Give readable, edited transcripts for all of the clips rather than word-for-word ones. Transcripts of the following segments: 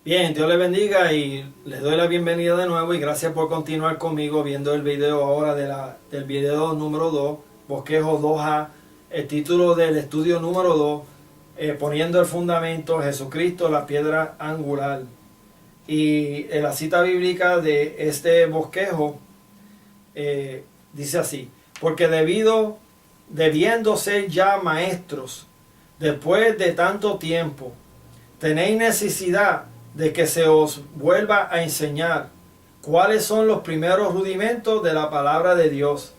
Bien, Dios les bendiga y les doy la bienvenida de nuevo y gracias por continuar conmigo viendo el video ahora del video número 2, bosquejo 2A, el título del estudio número 2, poniendo el fundamento, Jesucristo, la piedra angular. Y en la cita bíblica de este bosquejo dice así: porque debiendo ser ya maestros, después de tanto tiempo, tenéis necesidad de que se os vuelva a enseñar cuáles son los primeros rudimentos de la palabra de Dios,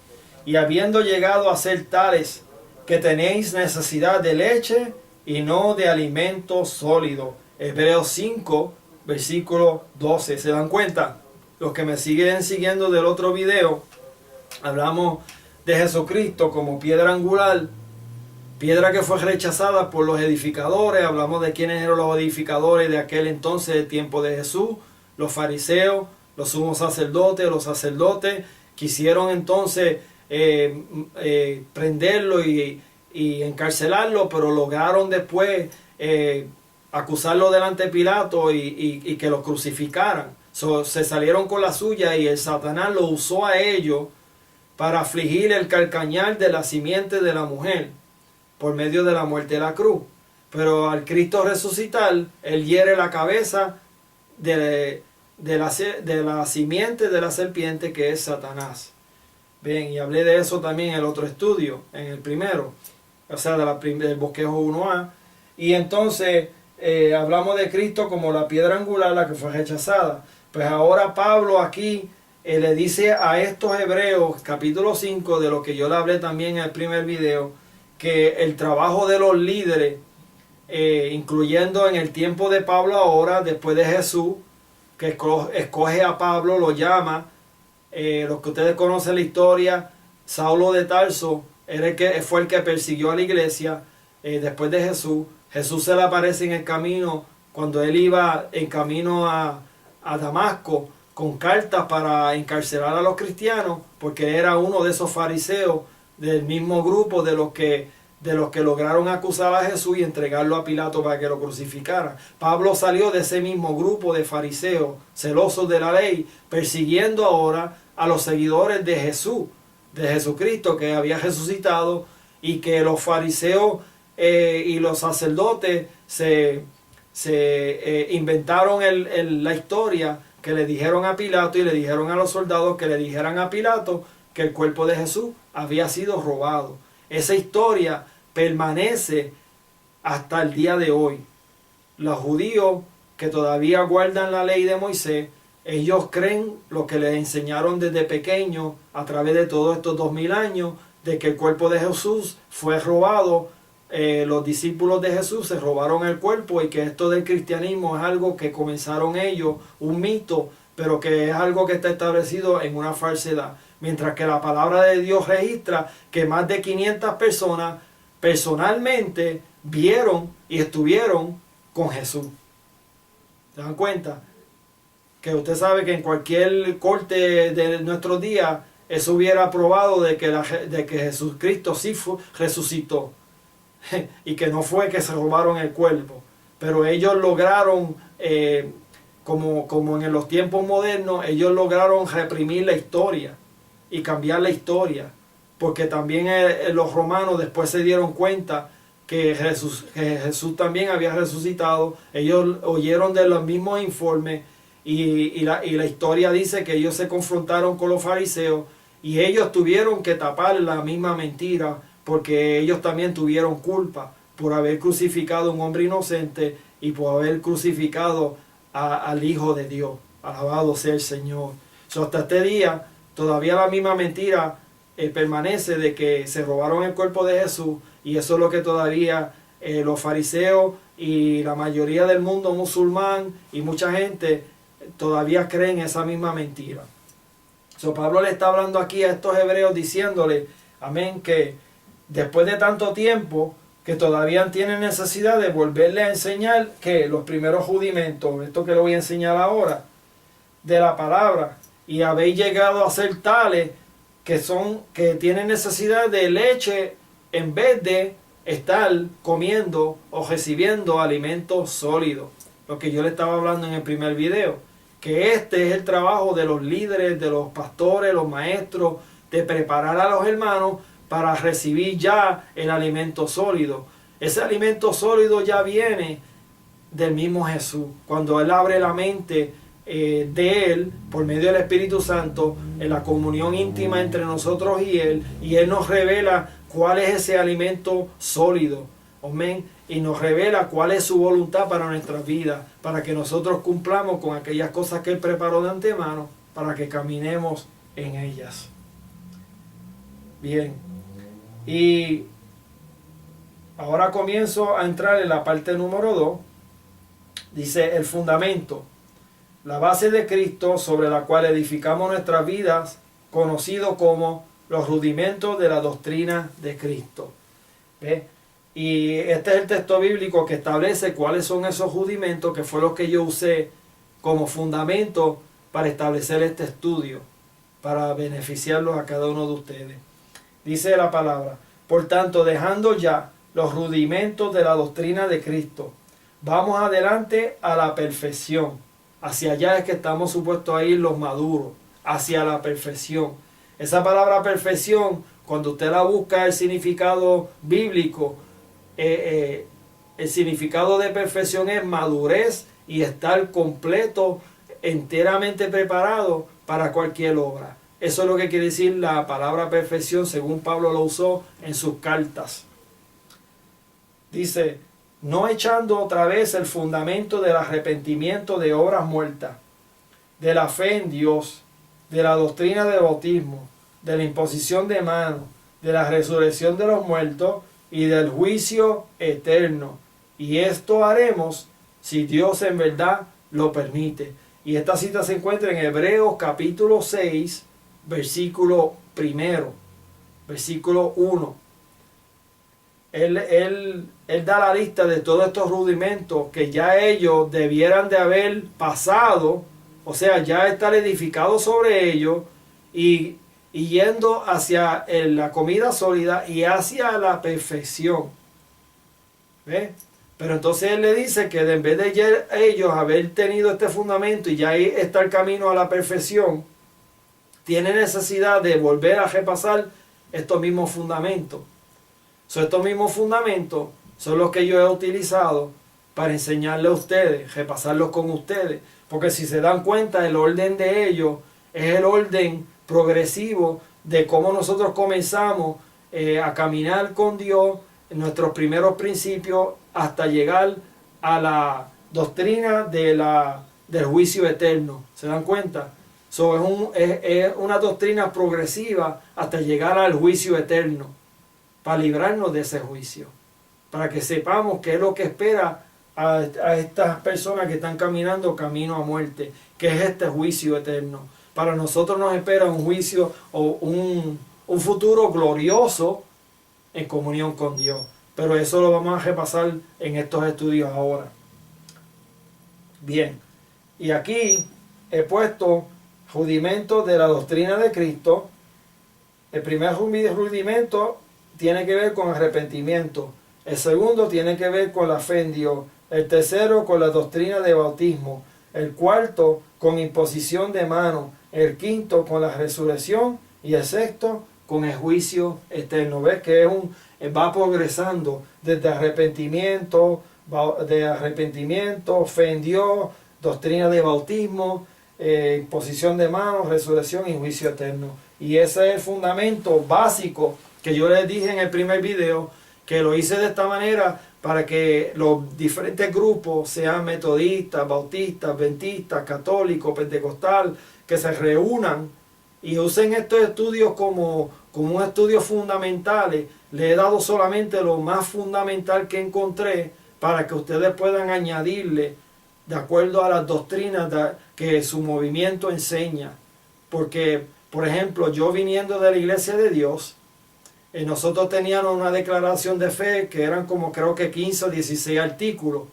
y habiendo llegado a ser tales que tenéis necesidad de leche y no de alimento sólido. Hebreos 5, versículo 12. ¿Se dan cuenta? Los que me siguen siguiendo del otro video, hablamos de Jesucristo como piedra angular, piedra que fue rechazada por los edificadores. Hablamos de quiénes eran los edificadores de aquel entonces, del tiempo de Jesús: los fariseos, los sumos sacerdotes. Los sacerdotes quisieron entonces prenderlo y encarcelarlo, pero lograron después acusarlo delante de Pilato y que lo crucificaran. Se salieron con la suya y el Satanás lo usó a ellos para afligir el calcañar de la simiente de la mujer por medio de la muerte de la cruz. Pero al Cristo resucitar, Él hiere la cabeza de la simiente de la serpiente, que es Satanás. Bien, y hablé de eso también en el otro estudio, en el primero, o sea, del bosquejo 1A. Y entonces hablamos de Cristo como la piedra angular, la que fue rechazada. Pues ahora Pablo aquí le dice a estos hebreos, capítulo 5, de lo que yo le hablé también en el primer video, que el trabajo de los líderes, incluyendo en el tiempo de Pablo ahora, después de Jesús, que escoge a Pablo, lo llama, los que ustedes conocen la historia, Saulo de Tarso fue el que persiguió a la iglesia después de Jesús. Jesús se le aparece en el camino, cuando él iba en camino a Damasco, con cartas para encarcelar a los cristianos, porque era uno de esos fariseos del mismo grupo de los que lograron acusar a Jesús y entregarlo a Pilato para que lo crucificara. Pablo salió de ese mismo grupo de fariseos celosos de la ley, persiguiendo ahora a los seguidores de Jesús, de Jesucristo, que había resucitado, y que los fariseos y los sacerdotes se inventaron la historia, que le dijeron a Pilato y le dijeron a los soldados que le dijeran a Pilato que el cuerpo de Jesús había sido robado. Esa historia permanece hasta el día de hoy. Los judíos que todavía guardan la ley de Moisés, ellos creen lo que les enseñaron desde pequeños a través de todos estos 2000 años, de que el cuerpo de Jesús fue robado. Los discípulos de Jesús se robaron el cuerpo, y que esto del cristianismo es algo que comenzaron ellos, un mito, pero que es algo que está establecido en una falsedad. Mientras que la palabra de Dios registra que más de 500 personas personalmente vieron y estuvieron con Jesús. ¿Se dan cuenta? Que usted sabe que en cualquier corte de nuestros días eso hubiera probado de que Jesucristo sí resucitó y que no fue que se robaron el cuerpo. Pero ellos lograron, como en los tiempos modernos, ellos lograron reprimir la historia y cambiar la historia, porque también los romanos después se dieron cuenta que Jesús también había resucitado. Ellos oyeron de los mismos informes, y la historia dice que ellos se confrontaron con los fariseos y ellos tuvieron que tapar la misma mentira, porque ellos también tuvieron culpa por haber crucificado a un hombre inocente y por haber crucificado al Hijo de Dios. Alabado sea el Señor. Hasta este día todavía la misma mentira permanece, de que se robaron el cuerpo de Jesús, y eso es lo que todavía los fariseos y la mayoría del mundo musulmán y mucha gente todavía creen esa misma mentira. Pablo le está hablando aquí a estos hebreos diciéndole, amén, que después de tanto tiempo, que todavía tienen necesidad de volverle a enseñar que los primeros rudimentos, esto que le voy a enseñar ahora, de la palabra, y habéis llegado a ser tales que tienen necesidad de leche en vez de estar comiendo o recibiendo alimentos sólidos. lo que yo le estaba hablando en el primer video, que este es el trabajo de los líderes, de los pastores, los maestros, de preparar a los hermanos para recibir ya el alimento sólido. Ese alimento sólido ya viene del mismo Jesús, cuando Él abre la mente de Él, por medio del Espíritu Santo, en la comunión íntima entre nosotros y Él nos revela cuál es ese alimento sólido, amén, y nos revela cuál es su voluntad para nuestras vidas, para que nosotros cumplamos con aquellas cosas que Él preparó de antemano, para que caminemos en ellas. Bien, y ahora comienzo a entrar en la parte número 2. Dice el fundamento, la base de Cristo sobre la cual edificamos nuestras vidas, conocido como los rudimentos de la doctrina de Cristo. ¿Ve? Y este es el texto bíblico que establece cuáles son esos rudimentos, que fue lo que yo usé como fundamento para establecer este estudio, para beneficiarlos a cada uno de ustedes. Dice la palabra, por tanto, dejando ya los rudimentos de la doctrina de Cristo, vamos adelante a la perfección. Hacia allá es que estamos supuestos a ir los maduros, hacia la perfección. Esa palabra perfección, cuando usted la busca, el significado bíblico, el significado de perfección es madurez y estar completo, enteramente preparado para cualquier obra. Eso es lo que quiere decir la palabra perfección, según Pablo lo usó en sus cartas. Dice, no echando otra vez el fundamento del arrepentimiento de obras muertas, de la fe en Dios, de la doctrina del bautismo, de la imposición de manos, de la resurrección de los muertos y del juicio eterno. Y esto haremos si Dios en verdad lo permite. Y esta cita se encuentra en Hebreos capítulo 6, versículo 1, versículo 1. Él da la lista de todos estos rudimentos que ya ellos debieran de haber pasado, o sea, ya estar edificados sobre ellos y yendo hacia la comida sólida y hacia la perfección. ¿Ve? Pero entonces él le dice que en vez de ya ellos haber tenido este fundamento y ya está el camino a la perfección, tiene necesidad de volver a repasar estos mismos fundamentos. Estos mismos fundamentos son los que yo he utilizado para enseñarle a ustedes, repasarlos con ustedes. Porque si se dan cuenta, el orden de ellos es el orden progresivo de cómo nosotros comenzamos a caminar con Dios en nuestros primeros principios hasta llegar a la doctrina del juicio eterno. ¿Se dan cuenta? Es una doctrina progresiva hasta llegar al juicio eterno, para librarnos de ese juicio, para que sepamos qué es lo que espera a estas personas que están caminando camino a muerte, que es este juicio eterno. Para nosotros nos espera un juicio o un futuro glorioso en comunión con Dios, pero eso lo vamos a repasar en estos estudios ahora. Bien, y aquí he puesto rudimentos de la doctrina de Cristo. El primer rudimento tiene que ver con arrepentimiento. El segundo tiene que ver con la fe en Dios. El tercero con la doctrina de bautismo. El cuarto con imposición de manos. El quinto con la resurrección. Y el sexto con el juicio eterno. ¿Ves que va progresando desde arrepentimiento, fe en Dios, doctrina de bautismo, imposición de manos, resurrección y juicio eterno? Y ese es el fundamento básico que yo les dije en el primer video, que lo hice de esta manera para que los diferentes grupos, sean metodistas, bautistas, adventistas, católicos, pentecostal, que se reúnan y usen estos estudios como un estudio fundamentales. Le he dado solamente lo más fundamental que encontré para que ustedes puedan añadirle de acuerdo a las doctrinas que su movimiento enseña. Porque, por ejemplo, yo viniendo de la Iglesia de Dios, nosotros teníamos una declaración de fe que eran como creo que 15 o 16 artículos.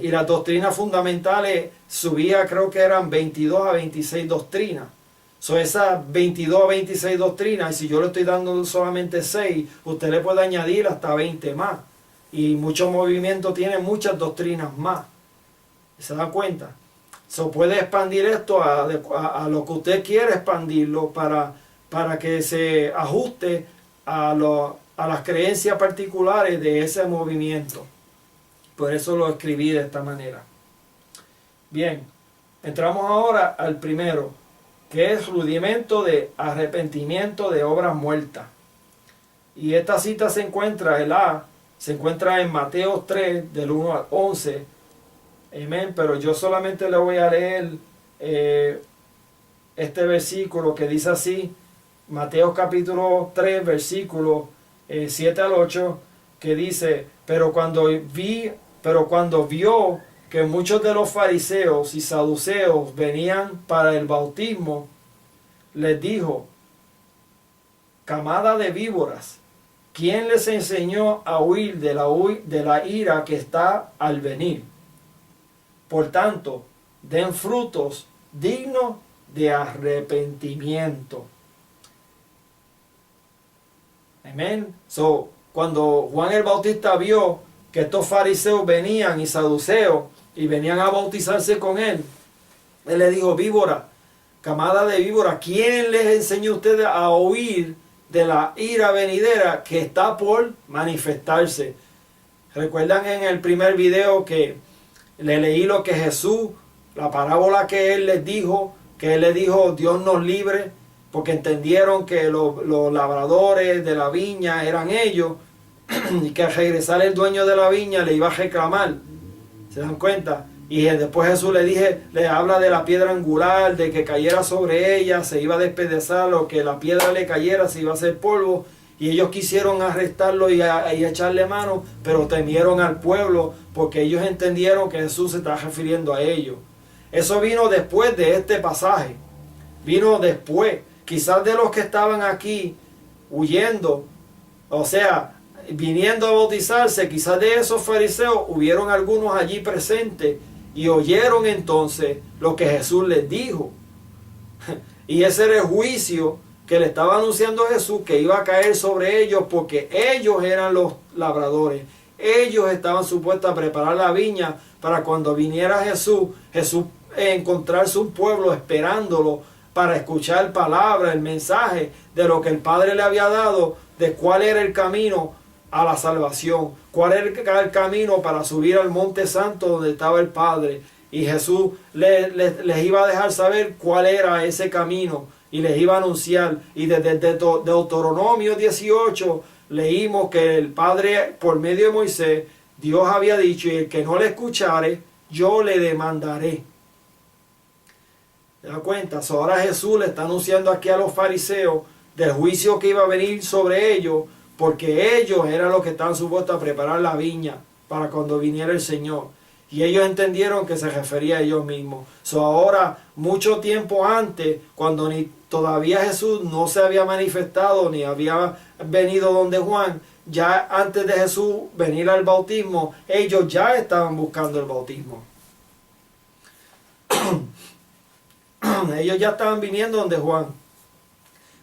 Y las doctrinas fundamentales subía, creo que eran 22 a 26 doctrinas. Esas 22 a 26 doctrinas, y si yo le estoy dando solamente 6, usted le puede añadir hasta 20 más. Y muchos movimientos tienen muchas doctrinas más. ¿Se dan cuenta? Se puede expandir esto a lo que usted quiere expandirlo para que se ajuste a las creencias particulares de ese movimiento. Por eso lo escribí de esta manera. Bien, entramos ahora al primero, que es rudimento de arrepentimiento de obras muertas. Y esta cita se encuentra, se encuentra en Mateo 3, del 1 al 11. Amén, pero yo solamente le voy a leer este versículo que dice así, Mateo capítulo 3, versículo 7 al 8, que dice, pero cuando vio que muchos de los fariseos y saduceos venían para el bautismo, les dijo, camada de víboras, ¿quién les enseñó a huir de la ira que está al venir? Por tanto, den frutos dignos de arrepentimiento. Amén. Cuando Juan el Bautista vio que estos fariseos venían y saduceos y venían a bautizarse con él le dijo, víbora, camada de víbora, ¿quién les enseñó a ustedes a huir de la ira venidera que está por manifestarse? ¿Recuerdan en el primer video que le leí lo que Jesús, la parábola que él les dijo, que él les dijo, Dios nos libre, porque entendieron que los labradores de la viña eran ellos, y que al regresar el dueño de la viña le iba a reclamar? ¿Se dan cuenta? Y después Jesús le habla de la piedra angular, de que cayera sobre ella, se iba a despedazar, o que la piedra le cayera, se iba a hacer polvo. Y ellos quisieron arrestarlo y echarle mano, pero temieron al pueblo, porque ellos entendieron que Jesús se estaba refiriendo a ellos. Eso vino después de este pasaje. Vino después. Quizás de los que estaban aquí huyendo, o sea, viniendo a bautizarse, quizás de esos fariseos hubieron algunos allí presentes y oyeron entonces lo que Jesús les dijo. Y ese era el juicio que le estaba anunciando Jesús, que iba a caer sobre ellos, porque ellos eran los labradores. Ellos estaban supuestos a preparar la viña para cuando viniera Jesús encontrarse un pueblo esperándolo para escuchar palabra, el mensaje de lo que el Padre le había dado, de cuál era el camino a la salvación, cuál era el camino para subir al monte santo donde estaba el Padre. Y Jesús les iba a dejar saber cuál era ese camino y les iba a anunciar. Y desde Deuteronomio 18 leímos que el Padre, por medio de Moisés, Dios había dicho, y el que no le escuchare, yo le demandaré. ¿Se da cuenta? Ahora Jesús le está anunciando aquí a los fariseos del juicio que iba a venir sobre ellos, porque ellos eran los que estaban supuestos a preparar la viña para cuando viniera el Señor. Y ellos entendieron que se refería a ellos mismos. Ahora, mucho tiempo antes, cuando todavía Jesús no se había manifestado ni había venido donde Juan, ya antes de Jesús venir al bautismo, ellos ya estaban buscando el bautismo. Ellos ya estaban viniendo donde Juan.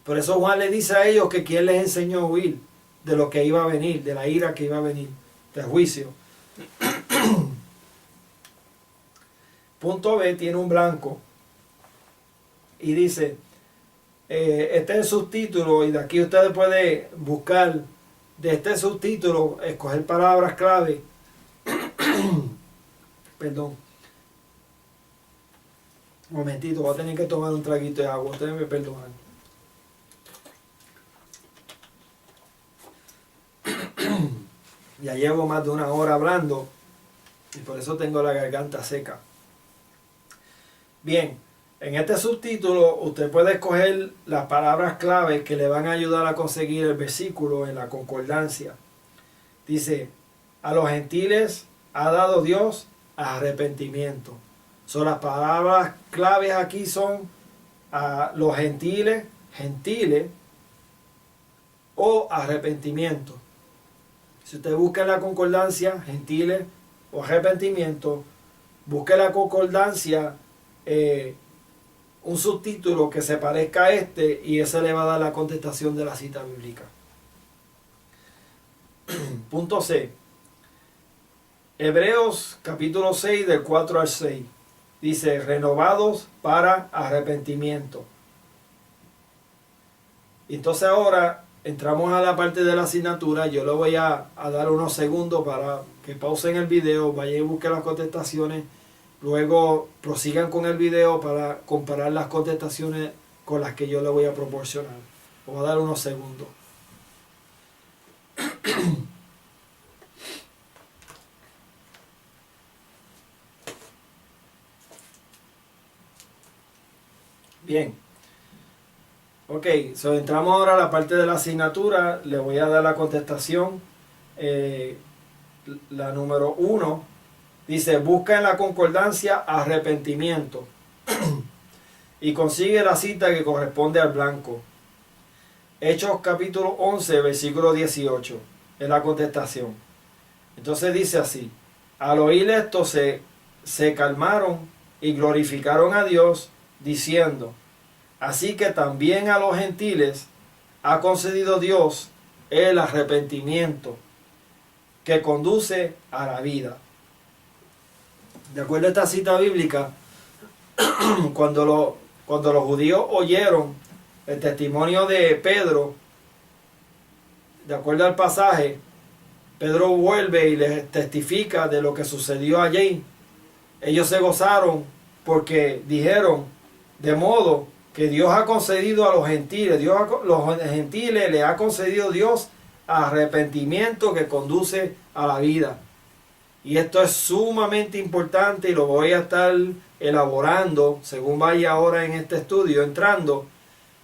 Por eso Juan le dice a ellos que quién les enseñó a huir de lo que iba a venir, de la ira que iba a venir, del juicio. Punto B tiene un blanco y dice, este es el subtítulo, y de aquí ustedes pueden buscar de este subtítulo, escoger palabras clave. Perdón. Un momentito, voy a tener que tomar un traguito de agua, ustedes me perdonan. Ya llevo más de 1 hora hablando y por eso tengo la garganta seca. Bien, en este subtítulo usted puede escoger las palabras clave que le van a ayudar a conseguir el versículo en la concordancia. Dice, a los gentiles ha dado Dios arrepentimiento. Las palabras claves aquí son a los gentiles o arrepentimiento. Si usted busca en la concordancia gentiles o arrepentimiento, busque la concordancia un subtítulo que se parezca a este, y ese le va a dar la contestación de la cita bíblica. Punto C. Hebreos capítulo 6 del 4 al 6. Dice, renovados para arrepentimiento. Entonces ahora entramos a la parte de la asignatura. Yo le voy a dar unos segundos para que pausen el video, vayan y busquen las contestaciones. Luego prosigan con el video para comparar las contestaciones con las que yo le voy a proporcionar. Voy a dar unos segundos. Bien. Ok, entramos ahora a la parte de la asignatura. Le voy a dar la contestación. La número 1 dice, busca en la concordancia arrepentimiento y consigue la cita que corresponde al blanco. Hechos capítulo 11, versículo 18 es la contestación. Entonces dice así, al oír esto se calmaron y glorificaron a Dios diciendo, así que también a los gentiles ha concedido Dios el arrepentimiento que conduce a la vida. De acuerdo a esta cita bíblica, cuando los judíos oyeron el testimonio de Pedro, de acuerdo al pasaje, Pedro vuelve y les testifica de lo que sucedió allí. Ellos se gozaron porque dijeron, de modo que Dios ha concedido a los gentiles, los gentiles le ha concedido Dios arrepentimiento que conduce a la vida. Y esto es sumamente importante y lo voy a estar elaborando según vaya ahora en este estudio entrando,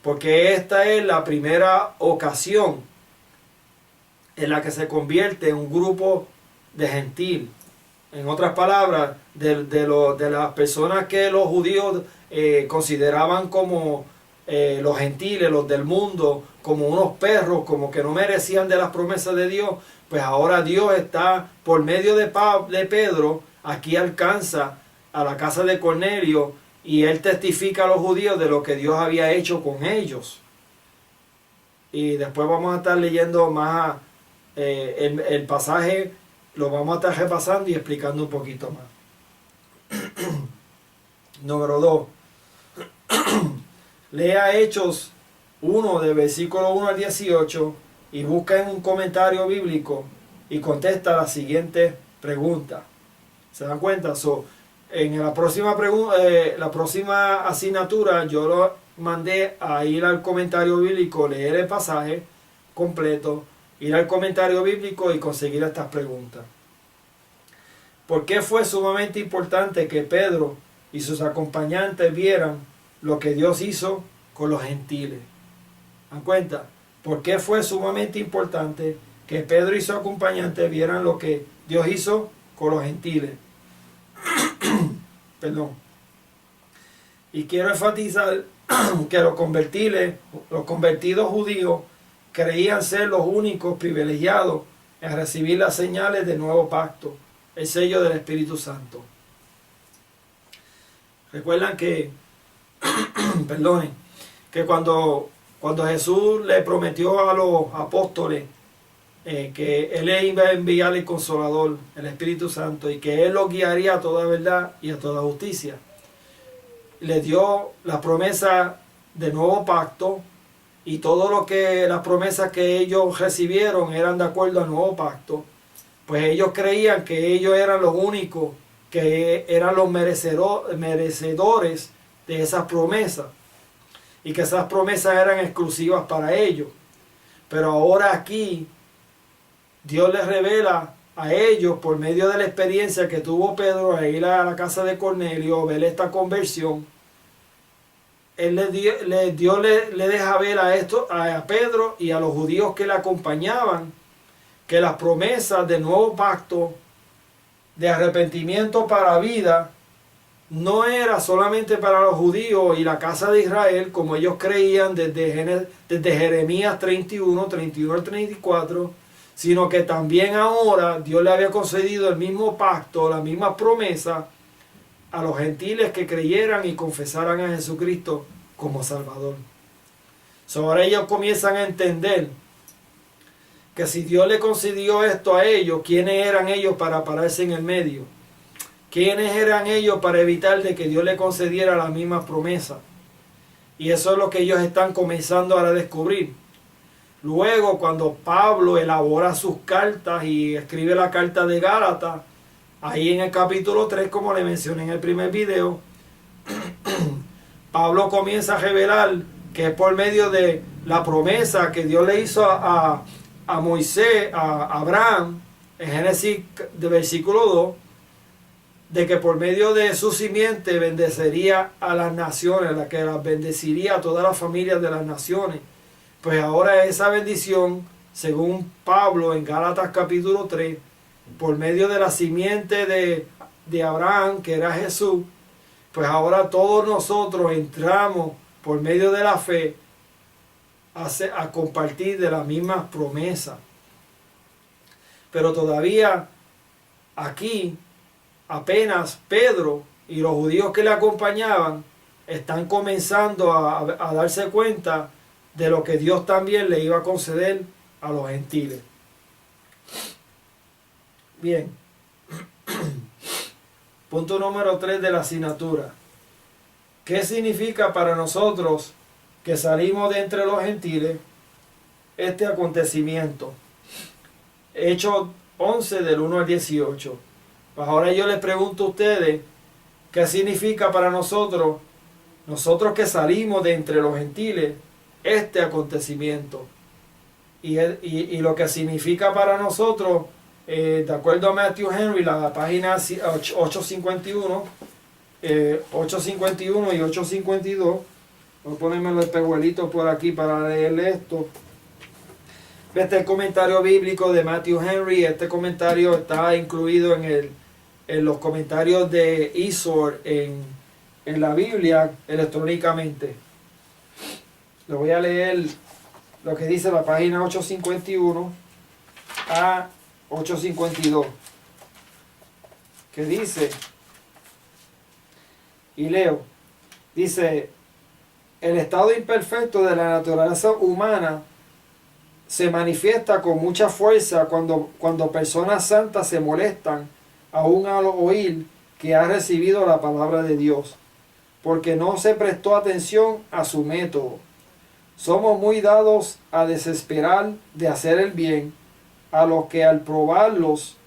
porque esta es la primera ocasión en la que se convierte en un grupo de gentil. En otras palabras, de las personas que los judíos consideraban como los gentiles, los del mundo, como unos perros, como que no merecían de las promesas de Dios, pues ahora Dios está, por medio de Pedro, aquí alcanza a la casa de Cornelio y él testifica a los judíos de lo que Dios había hecho con ellos. Y después vamos a estar leyendo más el pasaje, lo vamos a estar repasando y explicando un poquito más. Número 2. Lea Hechos 1 de versículo 1 al 18 y busca en un comentario bíblico y contesta la siguiente pregunta. ¿Se dan cuenta? En la próxima asignatura yo lo mandé a ir al comentario bíblico, leer el pasaje completo, ir al comentario bíblico y conseguir estas preguntas. ¿Por qué fue sumamente importante que Pedro y sus acompañantes vieran lo que Dios hizo con los gentiles? ¿Dan cuenta? ¿Por qué fue sumamente importante que Pedro y sus acompañantes vieran lo que Dios hizo con los gentiles? Perdón. Y quiero enfatizar que los convertidos judíos creían ser los únicos privilegiados en recibir las señales del nuevo pacto, el sello del Espíritu Santo. Recuerdan que perdonen, que cuando Jesús le prometió a los apóstoles que Él iba a enviar el Consolador, el Espíritu Santo, y que Él los guiaría a toda verdad y a toda justicia, le dio la promesa de nuevo pacto, y todo lo que las promesas que ellos recibieron eran de acuerdo al nuevo pacto. Pues ellos creían que ellos eran los únicos que eran los merecedores de esas promesas y que esas promesas eran exclusivas para ellos. Pero ahora aquí Dios les revela a ellos, por medio de la experiencia que tuvo Pedro a ir a la casa de Cornelio, ver esta conversión. Dios le deja ver a Pedro y a los judíos que le acompañaban que las promesas del nuevo pacto de arrepentimiento para vida no era solamente para los judíos y la casa de Israel, como ellos creían desde Jeremías 31 al 34, sino que también ahora Dios le había concedido el mismo pacto, la misma promesa a los gentiles que creyeran y confesaran a Jesucristo como Salvador. Ahora ellos comienzan a entender que si Dios le concedió esto a ellos, ¿quiénes eran ellos para pararse en el medio? ¿Quiénes eran ellos para evitar de que Dios le concediera la misma promesa? Y eso es lo que ellos están comenzando a descubrir. Luego, cuando Pablo elabora sus cartas y escribe la carta de Gálatas, ahí en el capítulo 3, como le mencioné en el primer video, Pablo comienza a revelar que es por medio de la promesa que Dios le hizo a Moisés, a Abraham, en Génesis de versículo 2, de que por medio de su simiente bendecería a las naciones, la que las bendeciría a todas las familias de las naciones. Pues ahora esa bendición, según Pablo en Gálatas capítulo 3, por medio de la simiente de Abraham, que era Jesús, pues ahora todos nosotros entramos por medio de la fe a compartir de las mismas promesas. Pero todavía aquí apenas Pedro y los judíos que le acompañaban están comenzando a darse cuenta de lo que Dios también le iba a conceder a los gentiles. Bien. Punto número 3 de la asignatura. ¿Qué significa para nosotros que salimos de entre los gentiles este acontecimiento? Hechos 11 del 1 al 18. Pues ahora yo les pregunto a ustedes, ¿qué significa para nosotros que salimos de entre los gentiles, este acontecimiento? Y lo que significa para nosotros, de acuerdo a Matthew Henry, la página 851 y 852, voy a ponerme los espejuelitos por aquí para leerle esto. Este es el comentario bíblico de Matthew Henry. Este comentario está incluido en los comentarios de Isor en la Biblia electrónicamente. Le voy a leer lo que dice la página 851 a 852, que dice, y leo, dice: el estado imperfecto de la naturaleza humana se manifiesta con mucha fuerza cuando personas santas se molestan aún al oír que ha recibido la palabra de Dios, porque no se prestó atención a su método. Somos muy dados a desesperar de hacer el bien a los que al probarlos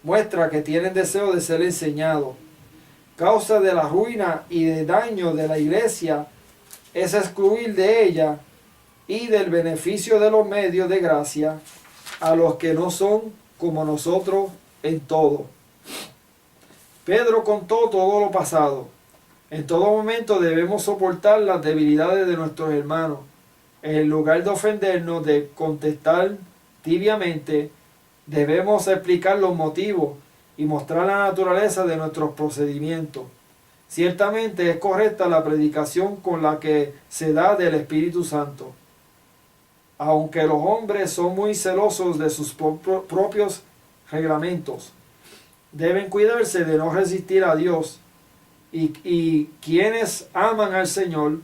muestra que tienen deseo de ser enseñados. Causa de la ruina y de daño de la iglesia es excluir de ella y del beneficio de los medios de gracia a los que no son como nosotros en todo. Pedro contó todo lo pasado. En todo momento debemos soportar las debilidades de nuestros hermanos. En lugar de ofendernos, de contestar tibiamente, debemos explicar los motivos y mostrar la naturaleza de nuestros procedimientos. Ciertamente es correcta la predicación con la que se da del Espíritu Santo. Aunque los hombres son muy celosos de sus propios reglamentos, deben cuidarse de no resistir a Dios, y quienes aman al Señor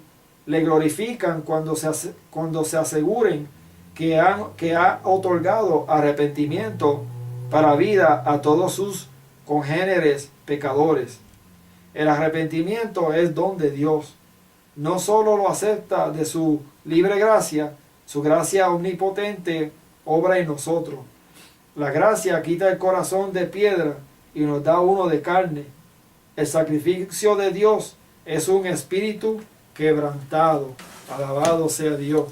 le glorifican cuando se aseguren que ha otorgado arrepentimiento para vida a todos sus congéneres pecadores. El arrepentimiento es don de Dios. No solo lo acepta de su libre gracia, su gracia omnipotente obra en nosotros. La gracia quita el corazón de piedra y nos da uno de carne. El sacrificio de Dios es un espíritu quebrantado. Alabado sea Dios.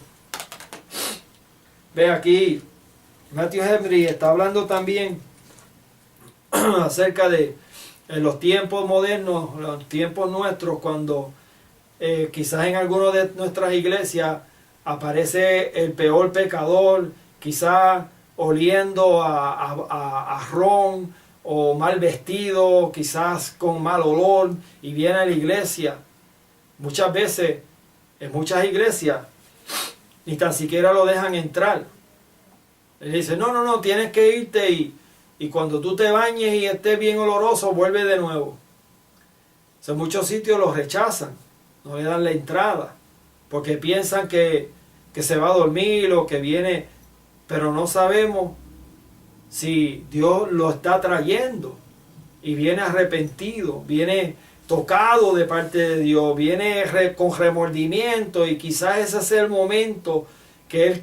Ve aquí, Matthew Henry está hablando también acerca de en los tiempos modernos, los tiempos nuestros, cuando quizás en alguna de nuestras iglesias aparece el peor pecador, quizás oliendo a ron o mal vestido, quizás con mal olor, y viene a la iglesia. Muchas veces, en muchas iglesias, ni tan siquiera lo dejan entrar. Le dice, no, tienes que irte y cuando tú te bañes y estés bien oloroso, vuelve de nuevo. O sea, muchos sitios los rechazan, no le dan la entrada, porque piensan que se va a dormir o que viene pero no sabemos si Dios lo está trayendo y viene arrepentido, viene tocado de parte de Dios, viene con remordimiento, y quizás ese sea el momento que Él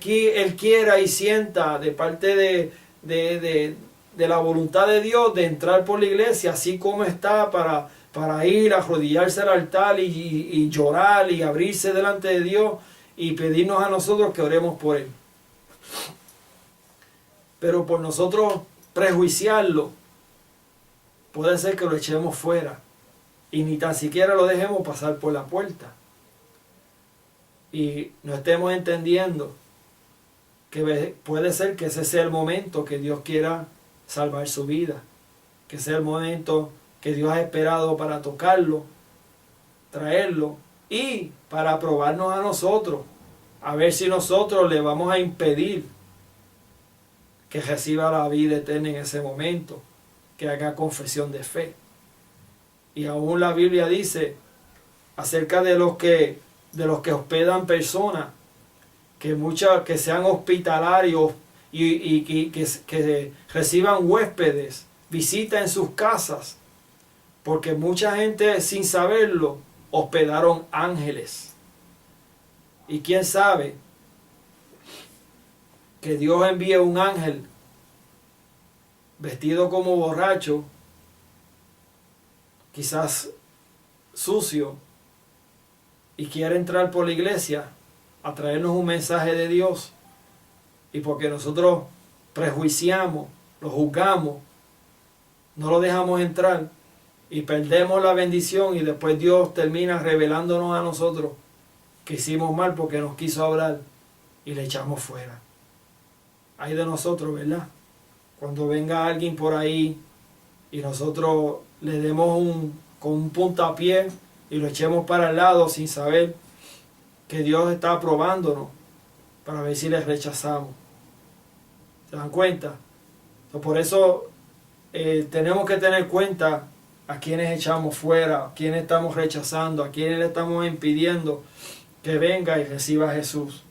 quiera y sienta de parte de la voluntad de Dios de entrar por la iglesia así como está, para ir a arrodillarse al altar y llorar y abrirse delante de Dios y pedirnos a nosotros que oremos por Él. Pero por nosotros prejuiciarlo, puede ser que lo echemos fuera y ni tan siquiera lo dejemos pasar por la puerta. Y no estemos entendiendo que puede ser que ese sea el momento que Dios quiera salvar su vida, que sea el momento que Dios ha esperado para tocarlo, traerlo y para probarnos a nosotros, a ver si nosotros le vamos a impedir que reciba la vida eterna en ese momento, que haga confesión de fe. Y aún la Biblia dice acerca de los que hospedan personas, que sean hospitalarios y que reciban huéspedes, visita en sus casas, porque mucha gente sin saberlo hospedaron ángeles. Y quién sabe que Dios envíe un ángel vestido como borracho, quizás sucio, y quiere entrar por la iglesia a traernos un mensaje de Dios, y porque nosotros prejuiciamos, lo juzgamos, no lo dejamos entrar y perdemos la bendición, y después Dios termina revelándonos a nosotros que hicimos mal porque nos quiso hablar y le echamos fuera. Ay de nosotros, ¿verdad? Cuando venga alguien por ahí y nosotros le demos con un puntapié y lo echemos para el lado sin saber que Dios está probándonos para ver si le rechazamos. ¿Se dan cuenta? Entonces, por eso tenemos que tener cuenta a quienes echamos fuera, a quienes estamos rechazando, a quienes le estamos impidiendo que venga y reciba a Jesús.